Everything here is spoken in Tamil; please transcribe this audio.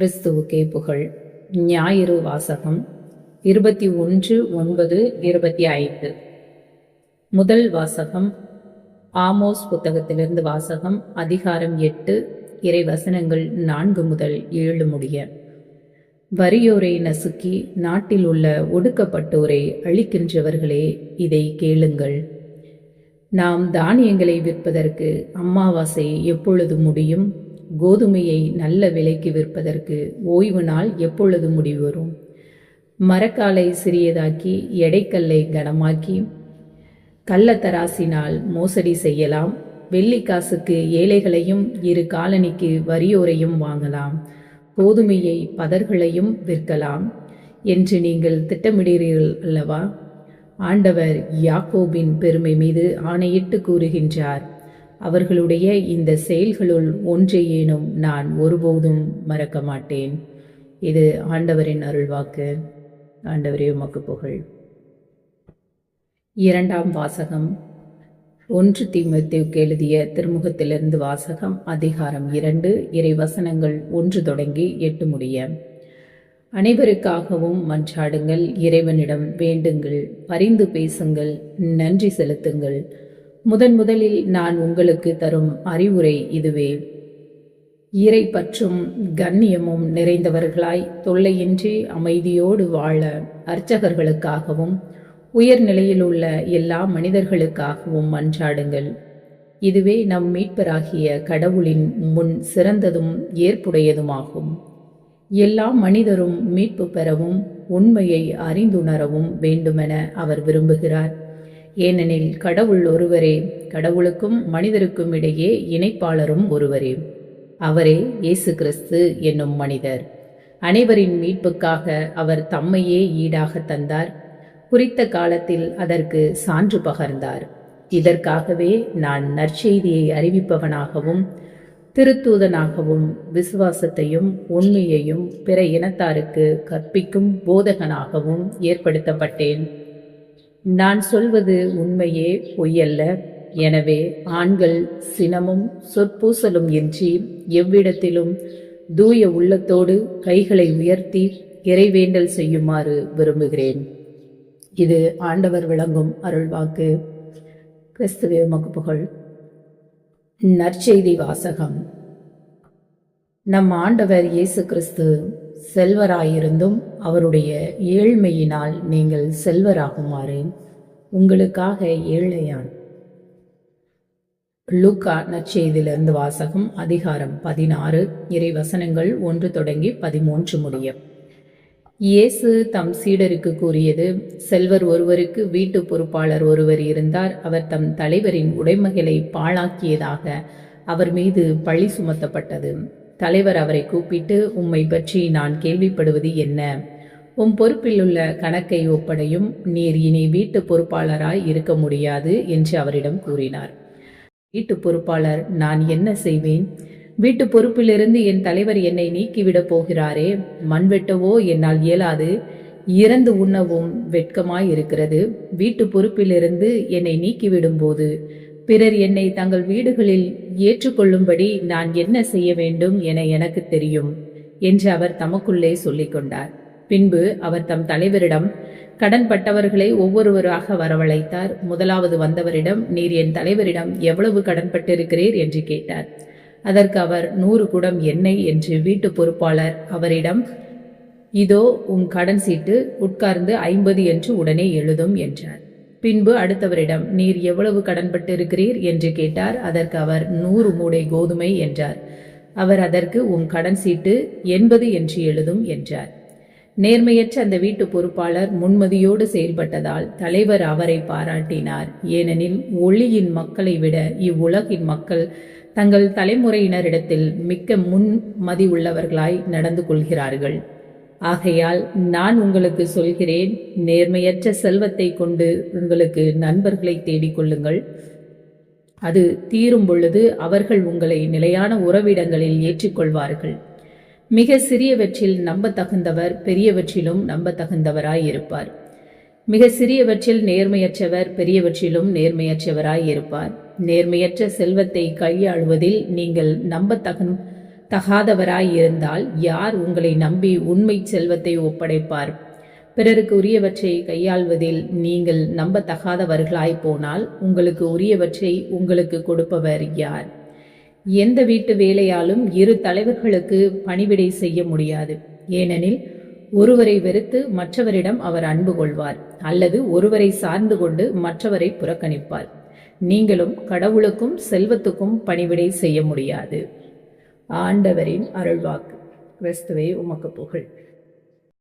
கிறிஸ்துவுக்கே புகழ். ஞாயிறு வாசகம் 21/9/25. முதல் வாசகம் ஆமோஸ் புத்தகத்திலிருந்து வாசகம். அதிகாரம் 8, இறை வசனங்கள் 4 முதல் 7 முடிய. வறியோரை நசுக்கி நாட்டில் உள்ள ஒடுக்கப்பட்டோரை அழிக்கின்றவர்களே, இதை கேளுங்கள். நாம் தானியங்களை விற்பதற்கு அமாவாசை எப்பொழுது முடியும்? கோதுமையை நல்ல விலைக்கு விற்பதற்கு ஓய்வு நாள் எப்பொழுது முடிவு வரும்? மரக்காலை சிறியதாக்கி எடைக்கல்லை கனமாக்கி கள்ளத்தராசினால் மோசடி செய்யலாம். வெள்ளிக்காசுக்கு ஏழைகளையும் 2 காலணிக்கு வறியோரையும் வாங்கலாம். கோதுமையை பதர்களையும் விற்கலாம் என்று நீங்கள் திட்டமிடுகிறீர்கள் அல்லவா? ஆண்டவர் யாக்கோபின் பெருமை மீது ஆணையிட்டு கூறுகின்றார், அவர்களுடைய இந்த செயல்களுள் ஒன்றையேனும் நான் ஒருபோதும் மறக்க மாட்டேன். இது ஆண்டவரின் அருள்வாக்கு. ஆண்டவரே உமக்கு புகழ். இரண்டாம் வாசகம் 1 தீமோத்தேயுவுக்கு எழுதிய திருமுகத்திலிருந்து வாசகம். அதிகாரம் 2, இறை வசனங்கள் 1 தொடங்கி 8 முடிய. அனைவருக்காகவும் மன்றாடுங்கள், இறைவனிடம் வேண்டுங்கள், பரிந்து பேசுங்கள், நன்றி செலுத்துங்கள். முதலில் நான் உங்களுக்கு தரும் அறிவுரை இதுவே: இறை பற்றும் கண்ணியமும் நிறைந்தவர்களாய் தொல்லையின்றி அமைதியோடு வாழ அர்ச்சகர்களுக்காகவும் உயர்நிலையில் உள்ள எல்லா மனிதர்களுக்காகவும் மன்றாடுங்கள். இதுவே நம் மீட்பராகிய கடவுளின் முன் சிறந்ததும் ஏற்புடையதுமாகும். எல்லா மனிதரும் மீட்பு பெறவும் உண்மையை அறிந்துணரவும் வேண்டுமென அவர் விரும்புகிறார். ஏனெனில் கடவுள் ஒருவரே, கடவுளுக்கும் மனிதருக்கும் இடையே இணைப்பாளரும் ஒருவரே. அவரே இயேசு கிறிஸ்து என்னும் மனிதர். அனைவரின் மீட்புக்காக அவர் தம்மையே ஈடாக தந்தார். குறித்த காலத்தில் அதற்கு சான்று பகர்ந்தார். இதற்காகவே நான் நற்செய்தியை அறிவிப்பவனாகவும் திருத்தூதனாகவும் விசுவாசத்தையும் உண்மையையும் பிற இனத்தாருக்கு கற்பிக்கும் போதகனாகவும் ஏற்படுத்தப்பட்டேன். நான் சொல்வது உண்மையே, பொய்யல்ல. எனவே ஆண்கள் சினமும் சொற்பூசலும் இன்றி எவ்விடத்திலும் தூய உள்ளத்தோடு கைகளை உயர்த்தி இறைவேண்டல் செய்யுமாறு விரும்புகிறேன். இது ஆண்டவர் விளங்கும் அருள்வாக்கு. கிறிஸ்துவே உமக்கு புகழ். நற்செய்தி வாசகம். நம் ஆண்டவர் இயேசு கிறிஸ்து செல்வராயிருந்தும் அவருடைய ஏழ்மையினால் நீங்கள் செல்வராகுமாறு உங்களுக்காக ஏழையான். லூக்கா நற்செய்தியிலிருந்து வாசகம். அதிகாரம் 16, இறை வசனங்கள் 1 தொடங்கி 13 முடிய. இயேசு தம் சீடருக்கு கூறியது: செல்வர் ஒருவருக்கு வீட்டு பொறுப்பாளர் ஒருவர் இருந்தார். அவர் தம் தலைவரின் உடைமைகளை பாழாக்கியதாக அவர் மீது பழி சுமத்தப்பட்டது. தலைவர் அவரை கூப்பிட்டு, உம்மை பற்றி நான் கேள்விப்படுவது என்ன? உம் பொறுப்பில் உள்ள கணக்கை ஒப்படையும். நீர் இனி வீட்டு பொறுப்பாளராய் இருக்க முடியாது என்று அவரிடம் கூறினார். வீட்டு பொறுப்பாளர், நான் என்ன செய்வேன்? வீட்டு பொறுப்பிலிருந்து என் தலைவர் என்னை நீக்கிவிடப் போகிறாரே. மண் வெட்டவோ என்னால் இயலாது, இறந்து உண்ணவும் வெட்கமாய் இருக்கிறது. வீட்டு பொறுப்பிலிருந்து என்னை நீக்கிவிடும் போது பிறர் என்னை தங்கள் வீடுகளில் ஏற்றுக்கொள்ளும்படி நான் என்ன செய்ய வேண்டும் என எனக்கு தெரியும் என்று அவர் தமக்குள்ளே சொல்லிக் கொண்டார். பின்பு அவர் தம் தலைவரிடம் கடன்பட்டவர்களை ஒவ்வொருவராக வரவழைத்தார். முதலாவது வந்தவரிடம், நீர் என் தலைவரிடம் எவ்வளவு கடன்பட்டிருக்கிறீர் என்று கேட்டார். அதற்கு அவர், 100 குடம் எண்ணெய் என்று வீட்டு பொறுப்பாளர் அவரிடம், இதோ உன் கடன் சீட்டு, உட்கார்ந்து 50 என்று உடனே எழுதும் என்றார். பின்பு அடுத்தவரிடம், நீர் எவ்வளவு கடன்பட்டிருக்கிறீர் என்று கேட்டார். அதற்கு அவர், 100 மூடை கோதுமை என்றார். அவர் அதற்கு, உன் கடன் சீட்டு 80 என்று எழுதும் என்றார். நேர்மையற்ற அந்த வீட்டு பொறுப்பாளர் முன்மதியோடு செயல்பட்டதால் தலைவர் அவரை பாராட்டினார். ஏனெனில் ஒளியின் மக்களை விட இவ்வுலகின் மக்கள் தங்கள் தலைமுறையினரிடத்தில் மிக்க முன்மதி உள்ளவர்களாய் நடந்து கொள்கிறார்கள். ஆகையால் நான் உங்களுக்கு சொல்கிறேன், நேர்மையற்ற செல்வத்தை கொண்டு உங்களுக்கு நண்பர்களை தேடிக்கொள்ளுங்கள். அது தீரும் பொழுது அவர்கள் உங்களை நிலையான உறவிடங்களில் ஏற்றுக்கொள்வார்கள். மிக சிறியவற்றில் நம்பத்தகுந்தவர் பெரியவற்றிலும் நம்பத்தகுந்தவராய் இருப்பார். மிக சிறியவற்றில் நேர்மையற்றவர் பெரியவற்றிலும் நேர்மையற்றவராய் இருப்பார். நேர்மையற்ற செல்வத்தை கையாளுவதில் நீங்கள் தகாதவராய் இருந்தால் யார் உங்களை நம்பி உண்மை செல்வத்தை ஒப்படைப்பார்? பிறருக்கு உரியவற்றை கையாள்வதில் நீங்கள் நம்பத்தகாதவர்களாய் போனால் உங்களுக்கு உரியவற்றை உங்களுக்கு கொடுப்பவர் யார்? எந்த வீட்டு வேலையாலும் இரு தலைவர்களுக்கு பணிவிடை செய்ய முடியாது. ஏனெனில் ஒருவரை வெறுத்து மற்றவரிடம் அவர் அன்பு கொள்வார், அல்லது ஒருவரை சார்ந்து கொண்டு மற்றவரை புறக்கணிப்பார். நீங்களும் கடவுளுக்கும் செல்வத்துக்கும் பணிவிடை செய்ய முடியாது. ஆண்டவரின் அருள்வாக்கு. கிறிஸ்துவே உமக்கு புகழ்.